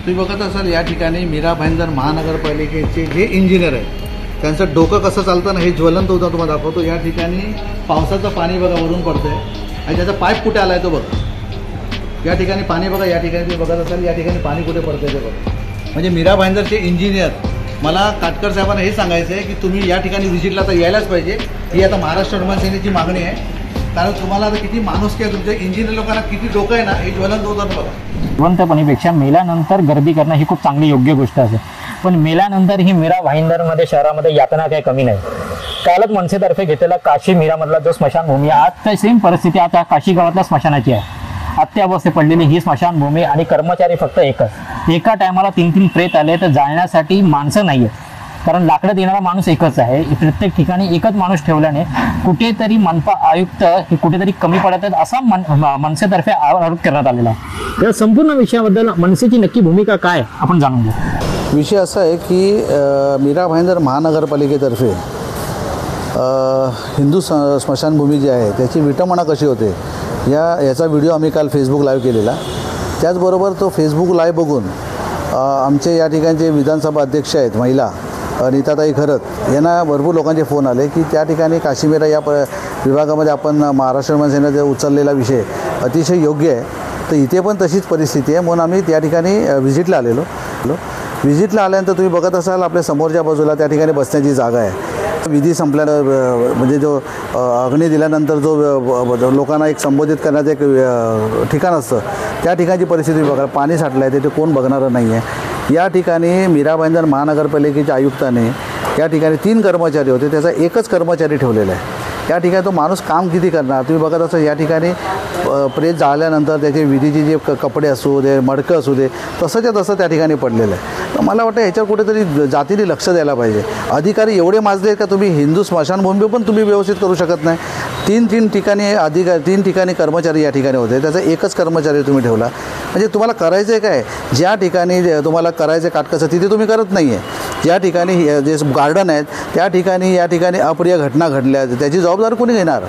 तुम्ही बघत असाल या ठिकाणी मीरा भाईंदर महानगरपालिकेचे जे इंजिनियर आहेत त्यांचं डोकं कसं चालतं ना हे ज्वलंत होतं तुम्हाला दाखवतो। या ठिकाणी पावसाचं पाणी बघा वरून पडतंय आणि त्याचा पाईप कुठे आलाय तो बघा। या ठिकाणी पाणी बघा, या ठिकाणी तुम्ही बघत असाल या ठिकाणी पाणी कुठे पडतंय ते बघा। म्हणजे मीरा भाईंदरचे इंजिनियर, मला काटकर साहेबांना हे सांगायचं आहे की तुम्ही या ठिकाणी व्हिजिटला तर यायलाच पाहिजे। ही आता महाराष्ट्र निर्माण सेनेची मागणी आहे, कारण तुम्हाला आता किती माणूस आहे, तुमच्या इंजिनियर लोकांना किती डोकं आहे ना हे ज्वलंत होतं बघा। जिवंतपणीपेक्षा मेल्यानंतर गर्दी करणं ही खूप चांगली योग्य गोष्ट असेल, पण मेल्यानंतर ही मीरा भाईंदरमध्ये शहरामध्ये यातना काही कमी नाही। कालच मनसेतर्फे घेतलेला काशी मीरामधला जो स्मशानभूमी आता सेम परिस्थिती आता काशी गावातल्या स्मशानाची आहे। अत्यावस्थेत पडलेली ही स्मशानभूमी आणि कर्मचारी फक्त एकच। एका टायमाला 3-3 प्रेत आले तर जाळण्यासाठी माणसं नाही आहेत, कारण लाकडं देणारा माणूस एकच आहे। प्रत्येक ठिकाणी एकच माणूस ठेवल्याने कुठेतरी मनपा आयुक्त हे कुठेतरी कमी पडत आहेत असा मनसेतर्फे आरोप करण्यात आलेला आहे। या संपूर्ण विषयाबद्दल मनसेची नक्की भूमिका काय आपण जाणून घेऊ। विषय असा आहे की मीरा भाईंदर महानगरपालिकेतर्फे हिंदू स्मशानभूमी जी आहे त्याची विटंबना कशी होते याचा व्हिडिओ आम्ही काल फेसबुक लाईव्ह केलेला। त्याचबरोबर तो फेसबुक लाईव्ह बघून आमचे या ठिकाणचे विधानसभा अध्यक्ष आहेत महिला नीताताई खरत यांना भरपूर लोकांचे फोन आले की त्या ठिकाणी काशीमीरा या विभागामध्ये आपण महाराष्ट्र निर्माण सेनेचा उचललेला विषय अतिशय योग्य आहे, तर इथे पण तशीच परिस्थिती आहे। म्हणून आम्ही त्या ठिकाणी व्हिजिटला आलेलो। व्हिजिटला आल्यानंतर तुम्ही बघत असाल आपल्या समोरच्या बाजूला त्या ठिकाणी बसण्याची जागा आहे। विधी संपल्यानंतर म्हणजे जो अग्नी दिल्यानंतर जो लोकांना एक संबोधित करण्याचं एक ठिकाण असतं त्या ठिकाणची परिस्थिती बघा। पाणी साठलं आहे, ते कोण बघणारं नाही आहे। या ठिकाणी मीरा भाईंदर महानगरपालिकेच्या आयुक्ताने या ठिकाणी 3 कर्मचारी होते, त्याचा एकच कर्मचारी ठेवलेला आहे। या ठिकाणी तो माणूस काम किती करणार तुम्ही बघत असाल। या ठिकाणी प्रेत जाळल्यानंतर त्याचे विधीचे जे कपडे असू दे, मडकं असू दे, तसंच्या तसं त्या ठिकाणी पडलेलं आहे। तर मला वाटतं ह्याच्यावर कुठेतरी जातीने लक्ष द्यायला पाहिजे। अधिकारी एवढे माजले का तुम्ही हिंदू स्मशानभूमी पण तुम्ही व्यवस्थित करू शकत नाही। 3 ठिकाणी अधिकारी 3 ठिकाणी कर्मचारी या ठिकाणी होते, त्याचा एकच कर्मचारी तुम्ही ठेवला। म्हणजे तुम्हाला करायचं आहे काय, ज्या ठिकाणी तुम्हाला करायचं काटकसर तिथे तुम्ही करत नाही आहे। ज्या ठिकाणी जे गार्डन आहेत त्या ठिकाणी या ठिकाणी अप्रिय घटना घडल्या त्याची जबाबदारी कोणी घेणार।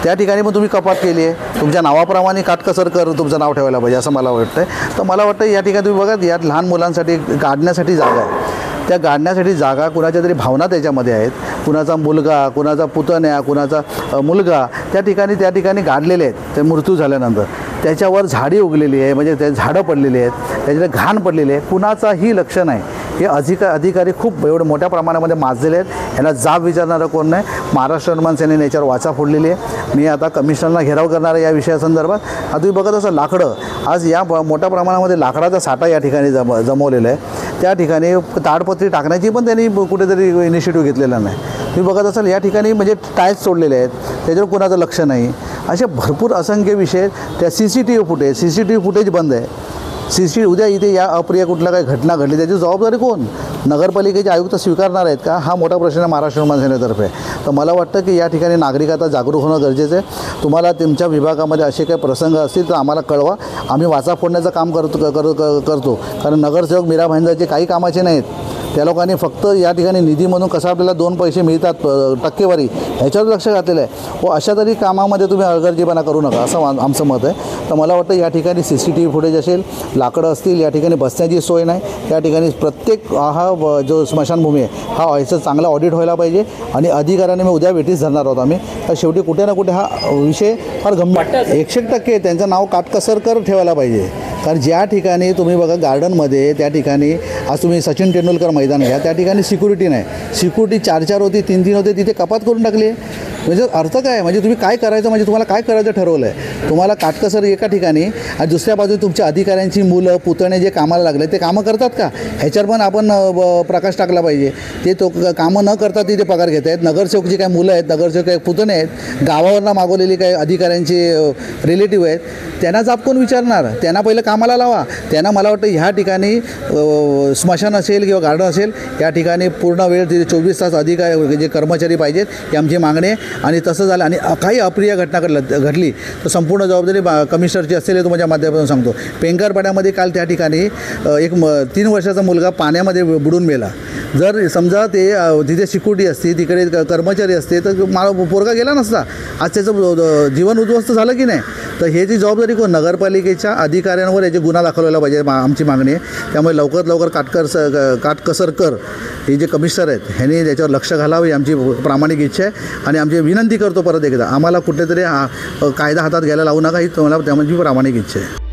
त्या ठिकाणी पण तुम्ही कपात केली आहे, तुमच्या नावाप्रमाणे काटकसर करून तुमचं नाव ठेवायला पाहिजे असं मला वाटतं। तर मला वाटतं या ठिकाणी तुम्ही बघा यात लहान मुलांसाठी गाडण्यासाठी जागा आहे, त्या गाडण्यासाठी जागा कुणाच्या तरी भावना त्याच्यामध्ये आहेत। कुणाचा मुलगा, कुणाचा पुतण्या, कुणाचा मुलगा त्या ठिकाणी गाडलेले आहेत। ते मृत्यू झाल्यानंतर त्याच्यावर झाडी उगलेली आहे, म्हणजे ते झाडं पडलेली आहेत, त्याच्यावर घाण पडलेली आहे, कुणाचाही लक्ष नाही। हे अधिकारी खूप एवढं मोठ्या प्रमाणामध्ये माजलेले आहेत, यांना जाब विचारणारं कोण नाही। महाराष्ट्र निर्माण सेनेने याच्यावर वाचा फोडलेली आहे। मी आता कमिशनरला घेराव करणार आहे या विषयासंदर्भात। आता तुम्ही बघत असाल लाकडं, आज या मोठ्या प्रमाणामध्ये लाकडाचा साठा या ठिकाणी जमवलेला आहे। त्या ठिकाणी ताडपत्री टाकण्याची पण त्यांनी कुठेतरी इनिशिएटिव्ह घेतलेला नाही। तुम्ही बघत असाल या ठिकाणी म्हणजे टायर्स सोडलेले आहेत, त्याच्यावर कोणाचं लक्ष नाही। असे भरपूर असंख्य विषय। त्या सीसीटीव्ही फुटेज बंद आहे। उद्या इथे या अप्रिय कुठल्या काही घटना घडली त्याची जबाबदारी कोण, नगरपालिकेचे आयुक्त स्वीकारणार आहेत का, हा मोठा प्रश्न महाराष्ट्र निर्माण सेनेतर्फे। तर मला वाटतं की या ठिकाणी नागरिक आता जागरूक होणं गरजेचं आहे। तुम्हाला तुमच्या विभागामध्ये असे काही प्रसंग असतील तर आम्हाला कळवा, आम्ही वाचा फोडण्याचं काम करतो। कारण नगरसेवक मीरा भाईंदरचे काही कामाचे नाहीत, त्या लोकांनी फक्त या ठिकाणी निधी म्हणून कसं आपल्याला 2 पैसे मिळतात टक्केवारी ह्याच्यावर लक्ष घातलेलं आहे। व अशा तरी कामामध्ये तुम्ही हलगर्जीपणा करू नका असं आमचं मत आहे। तर मला वाटतं या ठिकाणी सीसीटीव्ही फुटेज असेल, लाकडं असतील, या ठिकाणी बसण्याची सोय नाही, त्या ठिकाणी प्रत्येक हा जो स्मशानभूमी आहे हा व्हायचं चांगला ऑडिट व्हायला पाहिजे। आणि अधिकाऱ्यांनी मी उद्या भेटीस धरणार आहोत आम्ही। तर शेवटी कुठे ना कुठे हा विषय फार गंभीर 100% त्यांचं नाव काटकसर ठेवायला पाहिजे। कारण ज्या ठिकाणी तुम्ही बघा गार्डनमध्ये त्या ठिकाणी आज तुम्ही सचिन तेंडुलकर मैदान घ्या, त्या ठिकाणी सिक्युरिटी नाही, सिक्युरिटी 4-4 होती, 3-3 होते, तिथे कपात करून टाकली आहे। म्हणजे अर्थ काय, म्हणजे तुम्ही काय करायचं, म्हणजे तुम्हाला काय करायचं ठरवलं आहे। तुम्हाला काटकसर एका ठिकाणी आणि दुसऱ्या बाजूला तुमच्या अधिकाऱ्यांची मुलं पुतणे जे कामाला लागले ते कामं करतात का, ह्याच्यावर पण आपण प्रकाश टाकला पाहिजे। ते तो कामं न करता तिथे पगार घेत आहेत। नगरसेवक जे काही मुलं आहेत, नगरसेवक काही पुतणे आहेत, गावावरनं मागवलेली काही अधिकाऱ्यांचे रिलेटिव्ह आहेत, त्यांना जाब कोण विचारणार। त्यांना पहिलं कामाला लावा। त्यांना मला वाटतं ह्या ठिकाणी स्मशान असेल किंवा गार्डन असेल या ठिकाणी पूर्ण वेळ तिथे 24 तास अधिकारी जे कर्मचारी पाहिजेत ही आमची मागणी आहे। आणि तसं झालं आणि काही अप्रिय घटना घडली तर संपूर्ण जबाबदारी कमिशनरची असेल हे तुमच्या माध्यमातून सांगतो। पेंगारपाड्यामध्ये काल त्या ठिकाणी एक 3 वर्षाचा मुलगा पाण्यामध्ये बुडून मेला। जर समजा ते तिथे सिक्युरिटी असते, तिकडे कर्मचारी असते तर पोरगा गेला नसता, आज त्याचं जीवन उद्ध्वस्त झालं की नाही। तर हे जी जबाबदारी कोण नगरपालिकेच्या अधिकाऱ्यांवर याची गुन्हा दाखवलेला पाहिजे आमची मागणी आहे. त्यामुळे लवकरात लवकर काटकसरकर हे जे कमिशनर आहेत ह्यांनी त्याच्यावर लक्ष घालावं ही आमची प्रामाणिक इच्छा आहे. आणि आमची विनंती करतो परत एकदा आम्हाला कुठेतरी कायदा हातात घ्यायला लावू नका ही तुम्हाला त्यामध्ये प्रामाणिक इच्छा आहे.